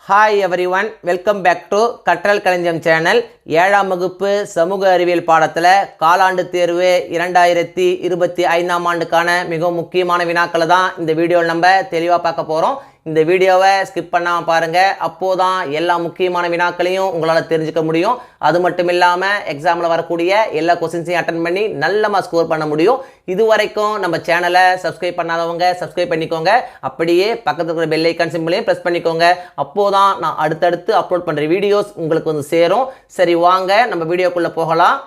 Hi everyone, welcome back to Katral Kalanjiyam channel. 7ஆம் வகுப்பு சமூக அறிவியல் பாடத்தில் காலாண்டு தேர்வு 2025ஆம் ஆண்டுக்கான மிகவும் முக்கியமான வினாக்களை தான் இந்த வீடியோவில் நம்ம தெளிவாக பார்க்க போகிறோம். இந்த வீடியோவை ஸ்கிப் பண்ணாமல் பாருங்கள். அப்போது தான் எல்லா முக்கியமான வினாக்களையும் உங்களால் தெரிஞ்சுக்க முடியும். அது மட்டும் இல்லாமல் எக்ஸாமில் வரக்கூடிய எல்லா கொஸ்டின்ஸையும் அட்டன் பண்ணி நல்லமாக ஸ்கோர் பண்ண முடியும். இது வரைக்கும் நம்ம சேனலை சப்ஸ்கிரைப் பண்ணாதவங்க சப்ஸ்கிரைப் பண்ணிக்கோங்க. அப்படியே பக்கத்தில் இருக்கிற பெல் ஐக்கான் சிம்பிளையும் ப்ரெஸ் பண்ணிக்கோங்க. அப்போது தான் நான் அடுத்தடுத்து அப்லோட் பண்ணுற வீடியோஸ் உங்களுக்கு வந்து சேரும். சரி, வாங்க நம்ம வீடியோக்குள்ளே போகலாம்.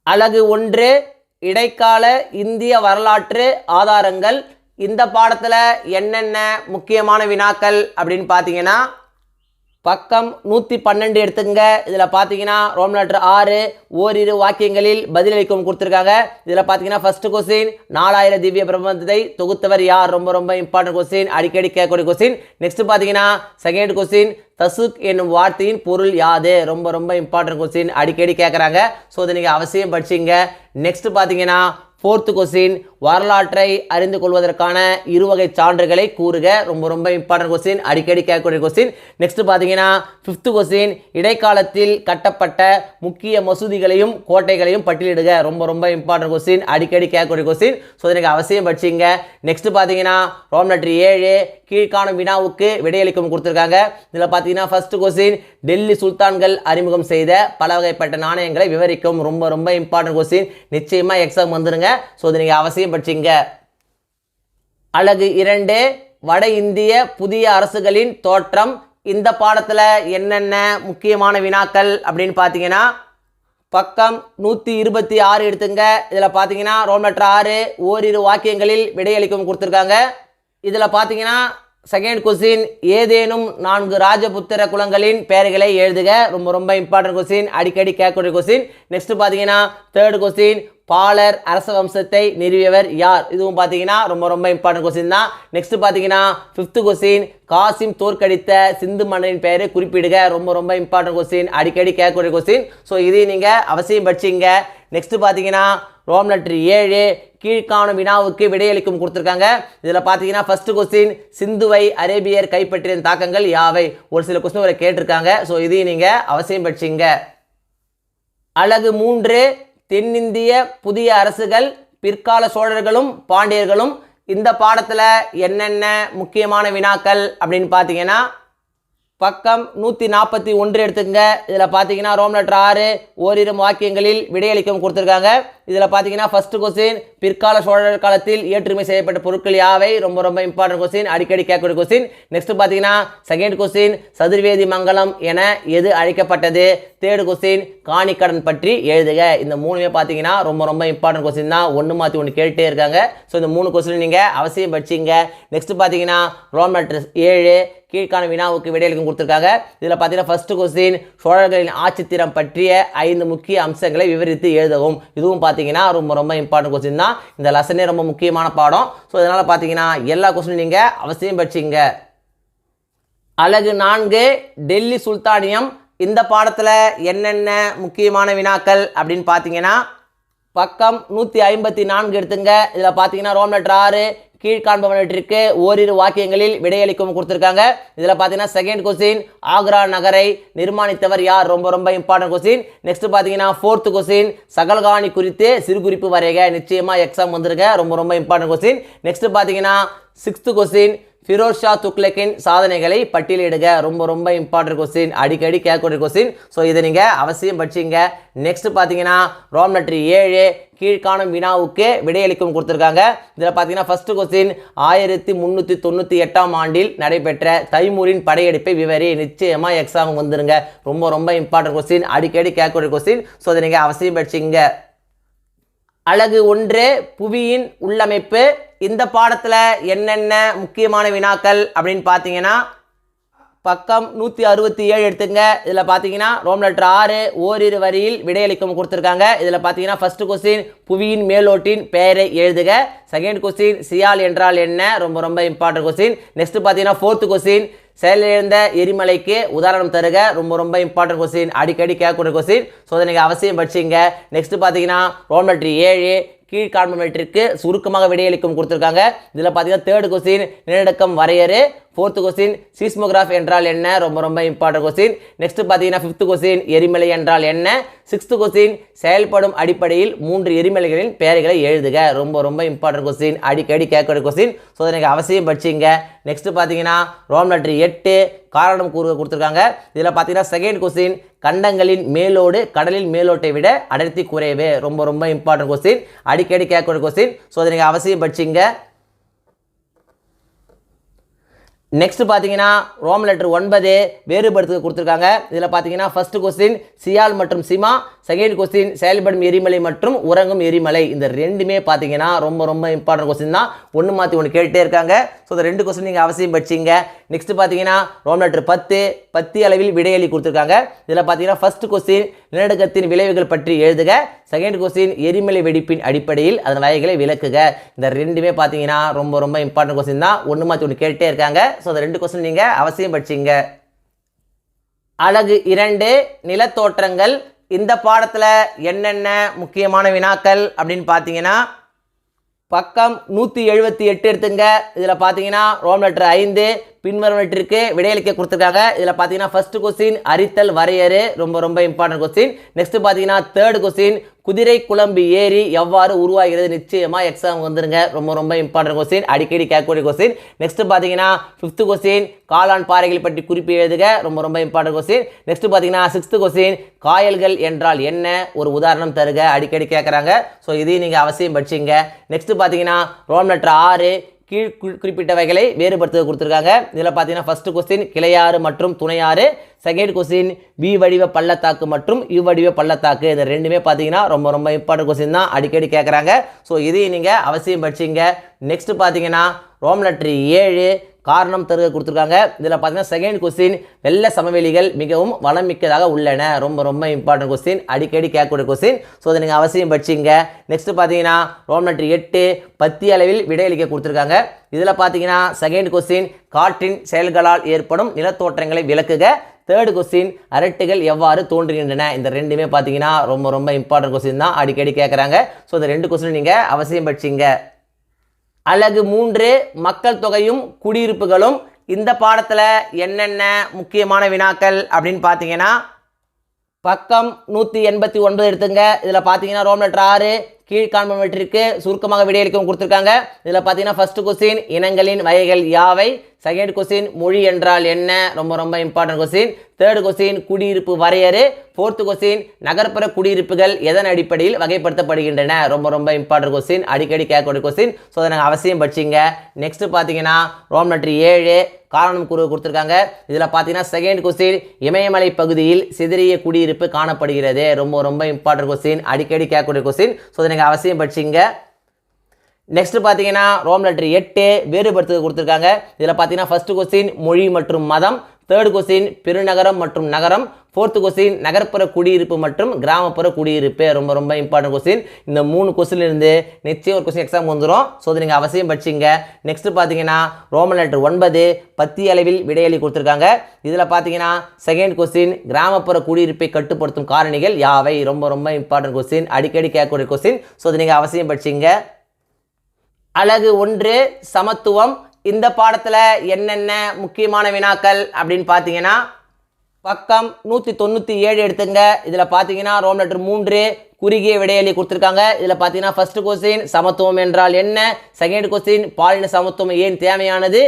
அலகு 1, இடைக்கால இந்திய வரலாற்று ஆதாரங்கள். இந்த பாடத்தில் என்னென்ன முக்கியமான வினாக்கள் அப்படின்னு பார்த்தீங்கன்னா, பக்கம் 112 எடுத்துங்க. இதில் பார்த்தீங்கன்னா ரோமன் லெட்டர் 6 ஓரிரு வாக்கியங்களில் பதிலளிக்கும் கொடுத்துருக்காங்க. இதில் பார்த்தீங்கன்னா ஃபர்ஸ்ட் கொஸ்டின், 4000 திவ்ய பிரபந்தத்தை தொகுத்தவர் யார்? ரொம்ப இம்பார்ட்டன்ட் கொஸ்டின், அடிக்கடி கேட்கக்கூடிய கொஸ்டின். நெக்ஸ்ட் பார்த்தீங்கன்னா செகண்ட் கொஸ்டின், தசுக் என்னும் வார்த்தையின் பொருள் யாது? ரொம்ப இம்பார்ட்டன்ட் கொஸ்டின், அடிக்கடி கேட்குறாங்க. ஸோ இதை நீங்கள் அவசியம் படிச்சிங்க. நெக்ஸ்ட் பார்த்தீங்கன்னா ஃபோர்த் கொஸ்டின், வரலாற்றை அறிந்து கொள்வதற்கான இருவகை சான்றுகளை கூறுக. ரொம்ப இம்பார்ட்டன்ட் கொஸ்டின், அடிக்கடி கேட்கக்கூடிய கொஸ்டின். நெக்ஸ்ட் பார்த்தீங்கன்னா ஃபிஃப்த் கொஸ்டின், இடைக்காலத்தில் கட்டப்பட்ட முக்கிய மசூதிகளையும் கோட்டைகளையும் பட்டியலிடுக. ரொம்ப இம்பார்ட்டன்ட் கொஸ்டின், அடிக்கடி கேட்கக்கூடிய கொஸ்டின். ஸோ எனக்கு அவசியம் படிச்சிங்க. நெக்ஸ்ட் பார்த்தீங்கன்னா ரோமன் லெட்டர் 7 கீழ்காணும் வினாவுக்கு விடையளிக்கும் கொடுத்துருக்காங்க. இதில் பார்த்தீங்கன்னா ஃபர்ஸ்ட் கொஸ்டின், டெல்லி சுல்தான்கள் அறிமுகம் செய்த பல வகைப்பட்ட நாணயங்களை விவரிக்கும். ரொம்ப இம்பார்ட்டன்ட் கொஸ்டின், நிச்சயமாக எக்ஸாம் வந்துருங்க. ஸோ இதை நீங்கள் அவசியம் படிச்சிங்க. அலகு 2, வட இந்திய புதிய அரசுகளின் தோற்றம். இந்த பாடத்தில் என்னென்ன முக்கியமான வினாக்கள் அப்படின்னு பார்த்தீங்கன்னா, பக்கம் 126 எடுத்துங்க. இதில் பார்த்தீங்கன்னா ரோமன் லெட்டர் 6 ஓரிரு வாக்கியங்களில் விடையளிக்கும் கொடுத்துருக்காங்க. இதில் பார்த்தீங்கன்னா செகண்ட் கொஸ்டின், ஏதேனும் 4 ராஜபுத்திர குலங்களின் பெயர்களை எழுதுக. ரொம்ப இம்பார்ட்டன்ட் கொஸ்டின், அடிக்கடி கேட்கக்கூடிய கொஸ்டின். நெக்ஸ்ட் பார்த்தீங்கன்னா தேர்ட் கொஸ்டின், பாலர் அரச வம்சத்தை நிறுவியவர் யார்? இதுவும் பார்த்தீங்கன்னா ரொம்ப இம்பார்ட்டன்ட் கொஸ்டின் தான். நெக்ஸ்ட் பார்த்தீங்கன்னா ஃபிஃப்த் கொஸ்டின், காசிம் தோற்கடித்த சிந்து மன்னரின் பெயரை குறிப்பிடுக. ரொம்ப இம்பார்ட்டன்ட் கொஸ்டின், அடிக்கடி கேட்கக்கூடிய கொஸ்டின். ஸோ இதையும் நீங்கள் அவசியம் படிச்சிங்க. நெக்ஸ்ட் பார்த்தீங்கன்னா ரோமன் லெட்டர் 7 கீழ்காணும் வினாவுக்கு விடையளிக்கும் கொடுத்துருக்காங்க. இதில் பார்த்தீங்கன்னா ஃபர்ஸ்ட் கொஸ்டின், சிந்துவை அரேபியர் கைப்பற்றிய தாக்கங்கள் யாவை? ஒரு சில கொஸ்டின் வரை கேட்டிருக்காங்க. ஸோ இதையும் நீங்கள் அவசியம் படிச்சிங்க. அலகு 3, தென்னிந்திய புதிய அரசுகள், பிற்கால சோழர்களும் பாண்டியர்களும். இந்த பாடத்தில் என்னென்ன முக்கியமான வினாக்கள் அப்படின்னு பார்த்தீங்கன்னா, பக்கம் 141 எடுத்துங்க. இதில் பார்த்தீங்கன்னா ரோமன் லெட்டர் 6 ஓரிரு வாக்கியங்களில் விடையளிக்கும் கொடுத்துருக்காங்க. இதில் பார்த்தீங்கன்னா ஃபர்ஸ்ட் கொஸ்டின், பிற்கால சோழர் காலத்தில் ஏற்றுமை செய்யப்பட்ட பொருட்கள் யாவை? ரொம்ப இம்பார்ட்டன்ட் கொஸ்டின், அடிக்கடி கேட்கக்கூடிய கொஸ்டின். நெக்ஸ்ட் பார்த்தீங்கன்னா செகண்ட் கொஸ்டின், சதுர்வேதி மங்கலம் என எது அழைக்கப்பட்டது? தேர்ட் கொஸ்டின், காணிக்கடன் பற்றி எழுதுக. இந்த மூணுமே பார்த்தீங்கன்னா ரொம்ப இம்பார்ட்டன்ட் கொஸ்டின் தான். ஒன்று மாற்றி ஒன்று கேட்டுட்டே இருக்காங்க. ஸோ இந்த 3 கொஸ்டின் நீங்கள் அவசியம் படிச்சிங்க. நெக்ஸ்ட் பார்த்தீங்கன்னா ரோமன் லெட்டர் 7 கீழ்கான வினாவுக்கு விடையளிக்கும் கொடுத்துருக்காங்க. இதில் பார்த்தீங்கன்னா ஃபர்ஸ்ட் கொஸ்டின், சோழர்களின் ஆட்சித்திறம் பற்றிய 5 முக்கிய அம்சங்களை விவரித்து எழுதவும். இதுவும் பார்த்தீங்கன்னா ரொம்ப இம்பார்ட்டன்ட் கொஸ்டின் தான். இந்த லெசனே ரொம்ப முக்கியமான பாடம். ஸோ இதனால் பார்த்தீங்கன்னா எல்லா கொஸ்டினும் நீங்கள் அவசியம் படிச்சிங்க. அலகு 4, டெல்லி சுல்தானியம். இந்த பாடத்தில் என்னென்ன முக்கியமான வினாக்கள் அப்படின்னு பார்த்தீங்கன்னா, பக்கம் 154 எடுத்துங்க. இதில் பார்த்தீங்கன்னா ரோமன் லெட்டர் 6 கீழ்காண்பவற்றிற்கு ஓரிரு வாக்கியங்களில் விடையளிக்கும் கொடுத்துருக்காங்க. இதில் பார்த்தீங்கன்னா செகண்ட் கொஸ்டின், ஆக்ரா நகரை நிர்மாணித்தவர் யார்? ரொம்ப இம்பார்ட்டன்ட் கொஸ்டின். நெக்ஸ்ட் பார்த்தீங்கன்னா ஃபோர்த் கொஸ்டின், சகல்கானி குறித்து சிறு குறிப்பு வரைக. நிச்சயமாக எக்ஸாம் வந்துருங்க. ரொம்ப இம்பார்ட்டன்ட் கொஸ்டின். நெக்ஸ்ட் பார்த்தீங்கன்னா சிக்ஸ்த் கொஸ்டின், ஃபிரோஸ் ஷா துக்ளக்கின் சாதனைகளை பட்டியலிடுக. ரொம்ப இம்பார்ட்டன்ட் கொஸ்டின், அடிக்கடி கேட்கக்கூடிய கொஸ்டின். ஸோ இதை நீங்கள் அவசியம் படிச்சிங்க. நெக்ஸ்ட் பார்த்தீங்கன்னா ரோமன் லெட்டர் 7 கீழ்காணும் வினாவுக்கு விடையளிக்கும் கொடுத்துருக்காங்க. இதில் பார்த்தீங்கன்னா ஃபர்ஸ்ட் கொஸ்டின், 1398ஆம் ஆண்டில் நடைபெற்ற தைமூரின் படையெடுப்பை விவரி. நிச்சயமாக எக்ஸாம் வந்துருங்க. ரொம்ப இம்பார்ட்டன்ட் கொஸ்டின், அடிக்கடி கேட்கக்கூடிய கொஸ்டின். ஸோ இதை நீங்கள் அவசியம் படிச்சிங்க. அலகு 1, புவியின் உள்ளமைப்பு. இந்த பாடத்தில் என்னென்ன முக்கியமான வினாக்கள் அப்படின்னு பார்த்தீங்கன்னா, பக்கம் 167 எடுத்துங்க. இதில் பார்த்தீங்கன்னா ரோமன் லெட்டர் 6 ஓரிரு வரியில் விடையளிக்கும் கொடுத்துருக்காங்க. இதில் பார்த்தீங்கன்னா ஃபர்ஸ்ட் கொஸ்டின், புவியின் மேலோட்டின் பெயரை எழுதுக. செகண்ட் கொஸ்டின், சியால் என்றால் என்ன? ரொம்ப இம்பார்ட்டன்ட் கொஸ்டின். நெக்ஸ்ட் பார்த்தீங்கன்னா ஃபோர்த் கொஸ்டின், செயலிழந்த எரிமலைக்கு உதாரணம் தருக. ரொம்ப இம்பார்ட்டன்ட் கொஸ்டின், அடிக்கடி கேட்கக்கூடிய கொஸ்டின். ஸோ அதை நீங்கள் அவசியம் படிச்சிங்க. நெக்ஸ்ட் பார்த்தீங்கன்னா ரோமன் லெட்டர் 7 கீழ்காண்பவற்றிற்கு சுருக்கமாக விடையளிக்கும் கொடுத்துருக்காங்க. இதில் பார்த்தீங்கன்னா தேர்ட் கொஸ்டின் நிலநடுக்கம் வரையறு, ஃபோர்த் கொஸ்டின் சீஸ்மோகிராஃப் என்றால் என்ன, ரொம்ப ரொம்ப இம்பார்ட்டன்ட் கொஸ்டின். நெக்ஸ்ட் பார்த்தீங்கன்னா ஃபிஃப்த் கொஸ்டின் எரிமலை என்றால் என்ன, சிக்ஸ்த் கொஸ்டின் செயல்படும் அடிப்படையில் 3 எரிமலைகளின் பெயர்களை எழுதுக, ரொம்ப ரொம்ப இம்பார்ட்டன்ட் கொஸ்டின், அடிக்கடி கேட்கக்கூடிய கொஸ்டின். ஸோ அதை நீங்கள் அவசியம் படிச்சிங்க. நெக்ஸ்ட் பார்த்தீங்கன்னா ரோம் லெட்டர் 8 காரணம் கூறுக கொடுத்துருக்காங்க. இதில் பார்த்தீங்கன்னா செகண்ட் கொஸ்டின் கண்டங்களின் மேலோடு கடலின் மேலோட்டை விட அடர்த்தி குறைவு, ரொம்ப ரொம்ப இம்பார்ட்டன்ட் கொஸ்டின், அடிக்கடி கேட்கக்கூடிய கொஸ்டின். ஸோ அதை நீங்கள் அவசியம் படிச்சிங்க. நெக்ஸ்ட் பார்த்தீங்கன்னா ரோம் லெட்டர் 9 வேறுபடுத்த கொடுத்துருக்காங்க. இதில் பார்த்தீங்கன்னா ஃபர்ஸ்ட் கொஸ்டின் சியால் மற்றும் சிமா, செகண்ட் கொஸ்டின் செயல்படும் எரிமலை மற்றும் உறங்கும் எரிமலை. இந்த ரெண்டுமே பார்த்தீங்கன்னா ரொம்ப ரொம்ப இம்பார்ட்டன்ட் கொஸ்டின் தான், ஒன்று மாற்றி ஒன்று கேட்டுட்டே இருக்காங்க. ஸோ இந்த 2 கொஸ்டின் நீங்கள் அவசியம் படிச்சிங்க. நெக்ஸ்ட் பார்த்தீங்கன்னா ரோம் லெட்டர் 10 பத்தி அளவில் விடையளி கொடுத்துருக்காங்க. இதில் பார்த்தீங்கன்னா ஃபர்ஸ்ட் கொஸ்டின் நிலநடுக்கத்தின் விளைவுகள் பற்றி எழுதுக, செகண்ட் கொஸ்டின் எரிமலை வெடிப்பின் அடிப்படையில் அதன் வகைகளை விளக்குக. இந்த ரெண்டுமே பார்த்தீங்கன்னா ரொம்ப ரொம்ப இம்பார்ட்டன்ட் கொஸ்டின் தான், ஒன்று மாற்றி ஒன்று கேட்டுட்டே இருக்காங்க. ஸோ அந்த 2 கொஸ்டின் நீங்கள் அவசியம் படிச்சிங்க. அலகு 2 நிலத்தோற்றங்கள். இந்த பாடத்தில் என்னென்ன முக்கியமான வினாக்கள் அப்படின்னு பார்த்தீங்கன்னா பக்கம் 178 எடுத்துங்க. இதில் பார்த்தீங்கன்னா ரோம் லெட்டர் 5 பின்வருவனவற்றிற்கு விடையளிக்க கொடுத்துருக்காங்க. இதில் பார்த்தீங்கன்னா ஃபர்ஸ்ட் கொஸ்டின் அறித்தல் வரையறு, ரொம்ப ரொம்ப இம்பார்ட்டன்ட் கொஸ்டின். நெக்ஸ்ட் பார்த்தீங்கன்னா தேர்ட் கொஸ்டின் குதிரை குழம்பு ஏரி எவ்வாறு உருவாகிறது, நிச்சயமாக எக்ஸாம் வந்துருங்க, ரொம்ப ரொம்ப இம்பார்ட்டன்ட் கொஸ்டின், அடிக்கடி கேட்கக்கூடிய கொஸ்டின். நெக்ஸ்ட் பார்த்தீங்கன்னா ஃபிஃப்த் கொஸ்டின் காளான் பாறைகள் பற்றி குறிப்பு எழுதுக, ரொம்ப ரொம்ப இம்பார்ட்டன்ட் கொஸ்டின். நெக்ஸ்ட் பார்த்தீங்கன்னா சிக்ஸ்த் கொஸ்டின் காயல்கள் என்றால் என்ன, ஒரு உதாரணம் தருக, அடிக்கடி கேட்குறாங்க. ஸோ இதையும் நீங்கள் அவசியம் படிச்சிங்க. நெக்ஸ்ட் பார்த்தீங்கன்னா ரோம் லெட்டர் 6 கீழ் குறிப்பிட்டவைகளை வேறுபடுத்த கொடுத்துருக்காங்க. இதில் பார்த்தீங்கன்னா ஃபர்ஸ்ட் கொஸ்டின் கிளையாறு மற்றும் துணையாறு, செகண்ட் கொஸ்டின் வி வடிவ பள்ளத்தாக்கு மற்றும் யு வடிவ பள்ளத்தாக்கு. இது ரெண்டுமே பார்த்தீங்கன்னா ரொம்ப ரொம்ப இம்பார்ட்டன்ட் கொஸ்டின் தான், அடிக்கடி கேட்குறாங்க. ஸோ இதையும் நீங்கள் அவசியம் படிச்சிங்க. நெக்ஸ்ட் பார்த்தீங்கன்னா ரோம் லெட்டர் 7 காரணம் தருக கொடுத்துருக்காங்க. இதில் பார்த்தீங்கன்னா செகண்ட் கொஸ்டின் வெள்ள சமவெளிகள் மிகவும் வளம் மிக்கதாக உள்ளன, ரொம்ப ரொம்ப இம்பார்ட்டன்ட் கொஸ்டின், அடிக்கடி கேட்கக்கூடிய கொஸ்டின். ஸோ அதை நீங்கள் அவசியம் படிச்சிங்க. நெக்ஸ்ட் பார்த்தீங்கன்னா ரோம் லெட்டர் 8 பத்தி அளவில் விடையளிக்க கொடுத்துருக்காங்க. இதில் பார்த்தீங்கன்னா செகண்ட் கொஸ்டின் காற்றின் செயல்களால் ஏற்படும் நிலத்தோற்றங்களை விளக்குக, தேர்ட் கொஸ்டின் அரட்டுகள் எவ்வாறு தோன்றுகின்றன. இந்த ரெண்டுமே பார்த்தீங்கன்னா ரொம்ப ரொம்ப இம்பார்ட்டன்ட் கொஸ்டின் தான், அடிக்கடி கேட்குறாங்க. ஸோ இந்த 2 கொஸ்டின் நீங்கள் அவசியம் படிச்சிங்க. அலகு 3 மக்கள் தொகையும் குடியிருப்புகளும். இந்த பாடத்தில் என்னென்ன முக்கியமான வினாக்கள் அப்படின்னு பார்த்தீங்கன்னா பக்கம் 189 எடுத்துங்க. இதில் பார்த்தீங்கன்னா ரோம் லெட்டர் 6 கீழ்காண்பவற்றிற்கு சுருக்கமாக விடையளிக்கவும் கொடுத்துருக்காங்க. இதில் பார்த்தீங்கன்னா ஃபர்ஸ்ட் கொஸ்டின் இனங்களின் வகைகள் யாவை, செகண்ட் கொஸ்டின் மொழி என்றால் என்ன, ரொம்ப ரொம்ப இம்பார்ட்டன்ட் கொஸ்டின். தேர்ட் கொஸ்டின் குடியிருப்பு வரையறு, ஃபோர்த் கொஸ்டின் நகர்ப்புற குடியிருப்புகள் எதன் அடிப்படையில் வகைப்படுத்தப்படுகின்றன, ரொம்ப ரொம்ப இம்பார்ட்டன்ட் கொஸ்டின், அடிக்கடி கேட்கக்கூடிய கொஸ்டின். ஸோ அதை நாங்கள் அவசியம் படிச்சிங்க. நெக்ஸ்ட் பார்த்தீங்கன்னா ரோம் லெட்டர் 7 காரணம் கூறு கொடுத்துருக்காங்க. இதில் பார்த்தீங்கன்னா செகண்ட் கொஸ்டின் இமயமலை பகுதியில் சிதறிய குடியிருப்பு காணப்படுகிறது, ரொம்ப ரொம்ப இம்பார்ட்டன்ட் கொஸ்டின், அடிக்கடி கேட்கக்கூடிய கொஸ்டின். ஸோ அதை நீங்கள் அவசியம் படிச்சிங்க. நெக்ஸ்ட் பார்த்தீங்கன்னா ரோம் லெட்டர் 8 வேறுபடுத்த கொடுத்துருக்காங்க. இதில் பார்த்தீங்கன்னா ஃபர்ஸ்ட் கொஸ்டின் மொழி மற்றும் மதம், தேர்ட் கொஸ்டின் பெருநகரம் மற்றும் நகரம், ஃபோர்த் கொஸ்டின் நகர்ப்புற குடியிருப்பு மற்றும் கிராமப்புற குடியிருப்பு, ரொம்ப ரொம்ப இம்பார்ட்டன்ட் கொஸ்டின். இந்த 3 கொஸ்டின்லேருந்து நிச்சயம் ஒரு கொஸ்டின் எக்ஸாம் வந்துடும். ஸோ அதை நீங்கள் அவசியம் படிச்சிங்க. நெக்ஸ்ட் பார்த்தீங்கன்னா ரோம் லெட்டர் 9 பத்தி அளவில் விடையளி கொடுத்துருக்காங்க. இதில் பார்த்தீங்கன்னா செகண்ட் கொஸ்டின் கிராமப்புற குடியிருப்பை கட்டுப்படுத்தும் காரணிகள் யாவை, ரொம்ப ரொம்ப இம்பார்ட்டன்ட் கொஸ்டின், அடிக்கடி கேட்கக்கூடிய கொஸ்டின். ஸோ அதை நீங்கள் அவசியம் படிச்சிங்க. அலகு 1 சமத்துவம். இந்த பாடத்தில் என்னென்ன முக்கியமான வினாக்கள் அப்படின்னு பார்த்தீங்கன்னா பக்கம் 197 எடுத்துங்க. இதில் பார்த்தீங்கன்னா ரோம் லெட்டர் 3 குறுகிய விடையளி கொடுத்துருக்காங்க. இதில் பார்த்தீங்கன்னா ஃபர்ஸ்ட் கொஸ்டின் சமத்துவம் என்றால் என்ன, செகண்ட் கொஸ்டின் பாலின சமத்துவம் ஏன் தேவையானது,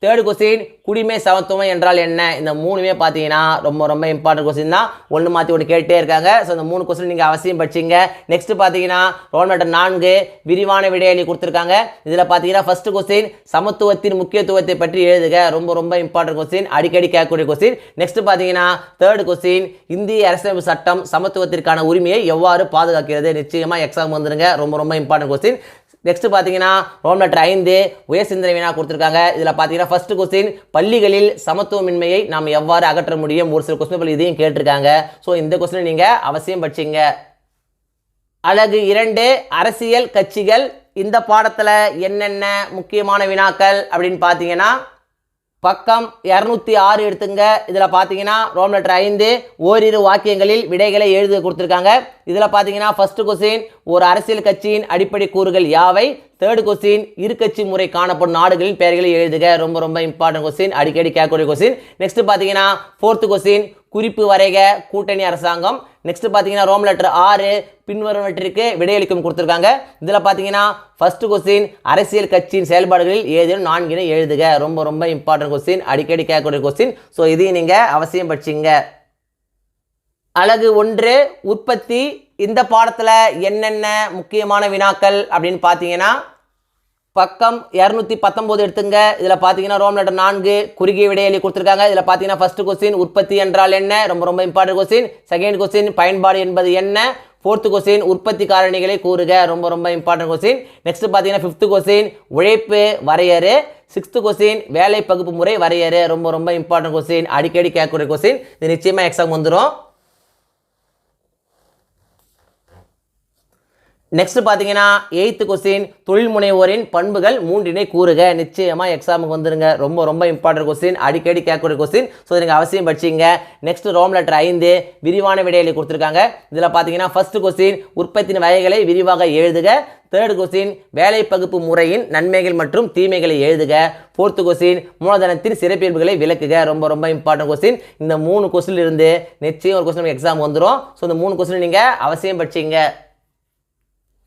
தேர்ட் கொஸ்டின் குடிமை சமத்துவம் என்றால் என்ன. இந்த 3மே பார்த்தீங்கன்னா ரொம்ப ரொம்ப இம்பார்ட்டன்ட் கொஸ்டின் தான், ஒன்று மாற்றி ஒன்று கேட்டே இருக்காங்க. ஸோ இந்த 3 கொஸ்டின் நீங்கள் அவசியம் படிச்சிங்க. நெக்ஸ்ட் பார்த்தீங்கன்னா ரோம் லெட்டர் 4 விரிவான விடையளி கொடுத்துருக்காங்க. இதில் பார்த்தீங்கன்னா ஃபர்ஸ்ட் கொஸ்டின் சமத்துவத்தின் முக்கியத்துவத்தை பற்றி எழுதுக, ரொம்ப ரொம்ப இம்பார்ட்டன்ட் கொஸ்டின், அடிக்கடி கேட்கக்கூடிய கொஸ்டின். நெக்ஸ்ட் பார்த்தீங்கன்னா தேர்ட் கொஸ்டின் இந்திய அரசியலமைப்பு சட்டம் சமத்துவத்திற்கான உரிமையை எவ்வாறு பாதுகாக்கிறது, நிச்சயமாக எக்ஸாம் வந்துருங்க, ரொம்ப ரொம்ப இம்பார்ட்டன்ட் கொஸ்டின். நெக்ஸ்ட் பார்த்தீங்கன்னா ரோம் லெட்டர் 5 உயர் சிந்தனை வினா கொடுத்துருக்காங்க. இதில் பார்த்தீங்கன்னா ஃபர்ஸ்ட் கொஸ்டின் பள்ளிகளில் சமத்துவமின்மையை நாம் எவ்வாறு அகற்ற முடியும், ஒரு சில கொஸ்டின் இதையும் கேட்டிருக்காங்க. ஸோ இந்த கொஸ்டின் நீங்கள் அவசியம் படிச்சிங்க. அலகு 2 அரசியல் கட்சிகள். இந்த பாடத்தில் என்னென்ன முக்கியமான வினாக்கள் அப்படின்னு பார்த்தீங்கன்னா பக்கம் 206 எடுத்துங்க. இதில் பார்த்தீங்கன்னா ரோம் லெட்டர் 5 ஓரிரு வாக்கியங்களில் விடைகளை எழுத கொடுத்துருக்காங்க. இதில் பார்த்தீங்கன்னா ஃபர்ஸ்ட் கொஸ்டின் ஒரு அரசியல் கட்சியின் அடிப்படை கூறுகள் யாவை. தேர்ட் கொஸ்டின் இருக்கட்சி முறை காணப்படும் நாடுகளின் பெயர்களை எழுதுக. ரொம்ப ரொம்ப இம்பார்ட்டன்ட் கொஸ்டின், அடிக்கடி கேட்கக்கூடிய கொஸ்டின். நெக்ஸ்ட் பார்த்தீங்கன்னா ஃபோர்த் கொஸ்டின் குறிப்பு வரைக கூட்டணி அரசாங்கம். நெக்ஸ்ட் பார்த்தீங்கன்னா ரோம் லெட்டர் 6 பின்வருவனவற்றிற்கு விடையளிக்கும் கொடுத்துருக்காங்க. இதில் பார்த்தீங்கன்னா ஃபர்ஸ்ட் கொஸ்டின் அரசியல் கட்சியின் செயல்பாடுகளில் ஏதேனும் 4 எழுதுக. ரொம்ப ரொம்ப இம்பார்ட்டன்ட் கொஸ்டின், அடிக்கடி கேட்கக்கூடிய கொஸ்டின். ஸோ இதையும் நீங்கள் அவசியம் படிச்சிங்க. அலகு 1 உற்பத்தி. இந்த பாடத்தில் என்னென்ன முக்கியமான வினாக்கள் அப்படின்னு பார்த்தீங்கன்னா பக்கம் 219 எடுத்துங்க. இதில் பார்த்தீங்கன்னா ரோம் லெட்டர் 4 குறுகிய விடையளி கொடுத்துருக்காங்க. இதில் பார்த்தீங்கன்னா ஃபர்ஸ்ட் கொஸ்டின் உற்பத்தி என்றால் என்ன, ரொம்ப ரொம்ப இம்பார்ட்டன்ட் கொஸ்டின். செகண்ட் கொஸ்டின் பயன்பாடு என்பது என்ன. ஃபோர்த் கொஸ்டின் உற்பத்தி காரணிகளை கூறுக. ரொம்ப ரொம்ப இம்பார்ட்டன்ட் கொஸ்டின். நெக்ஸ்ட் பார்த்தீங்கன்னா ஃபிஃப்த் கொஸ்டின் உழைப்பு வரையறு. சிக்ஸ்த் கொஸ்டின் வேலை பகுப்பு முறை வரையறு. ரொம்ப ரொம்ப இம்பார்ட்டன்ட் கொஸ்டின், அடிக்கடி கேட்கக்கூடிய கொஸ்டின். இது நிச்சயமாக எக்ஸாம் வந்துடும். நெக்ஸ்ட் பார்த்தீங்கன்னா 8th கொஸ்டின் தொழில் முனைவோரின் பண்புகள் 3 கூறுக. நிச்சயமாக எக்ஸாமுக்கு வந்துருங்க. ரொம்ப ரொம்ப இம்பார்ட்டன்ட் கொஸ்டின், அடிக்கடி கேட்கக்கூடிய கொஸ்டின். ஸோ நீங்கள் அவசியம் படிச்சிங்க. நெக்ஸ்ட் ரோம் லெட்டர் 5 விரிவான விடைகளை கொடுத்துருக்காங்க. இதில் பார்த்தீங்கன்னா ஃபர்ஸ்ட் கொஸ்டின் உற்பத்தியின் வகைகளை விரிவாக எழுதுக. தேர்ட் கொஸ்டின் வேலை பகுப்பு முறையின் நன்மைகள் மற்றும் தீமைகளை எழுதுக. ஃபோர்த் கொஸ்டின் மூலதனத்தின் சிறப்பியல்புகளை விளக்குக. ரொம்ப ரொம்ப இம்பார்ட்டன்ட் கொஸ்டின். இந்த 3 கொஸ்டின் இருந்து நிச்சயம் ஒரு கொஸ்டின் எக்ஸாம் வந்துடும். ஸோ இந்த 3 கொஸ்டின் நீங்கள் அவசியம் படிச்சிங்க.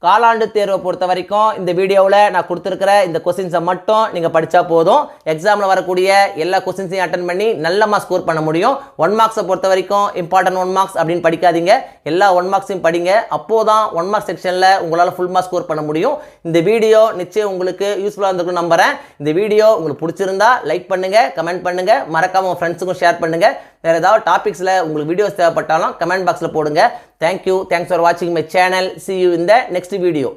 காலாண்டு தேர்வை பொறுத்த வரைக்கும் இந்த வீடியோவில் நான் கொடுத்துருக்கிற இந்த கொஸ்டின்ஸை மட்டும் நீங்கள் படித்தா போதும். எக்ஸாமில் வரக்கூடிய எல்லா கொஸ்டின்ஸையும் அட்டன் பண்ணி நல்ல மார்க்ஸ் ஸ்கோர் பண்ண முடியும். 1 மார்க்ஸை பொறுத்த வரைக்கும் இம்பார்ட்டன்ட் 1 மார்க்ஸ் அப்படின்னு படிக்காதீங்க. எல்லா 1 மார்க்ஸையும் படிங்க. அப்போது தான் 1 மார்க் செக்ஷனில் உங்களால் ஃபுல் மார்க்ஸ் ஸ்கோர் பண்ண முடியும். இந்த வீடியோ நிச்சயம் உங்களுக்கு யூஸ்ஃபுல்லாக இருந்திருக்குன்னு நம்புகிறேன். இந்த வீடியோ உங்களுக்கு பிடிச்சிருந்தா லைக் பண்ணுங்கள், கமெண்ட் பண்ணுங்கள், மறக்காமல் உங்கள் ஃப்ரெண்ட்ஸுக்கும் ஷேர் பண்ணுங்கள். வேறு ஏதாவது டாபிக்ஸில் உங்களுக்கு வீடியோஸ் தேவைப்பட்டாலும் கமெண்ட் பாக்ஸில் போடுங்க. தேங்க்யூ. தேங்க்ஸ் ஃபார் வாட்சிங் my channel. See you in the next video.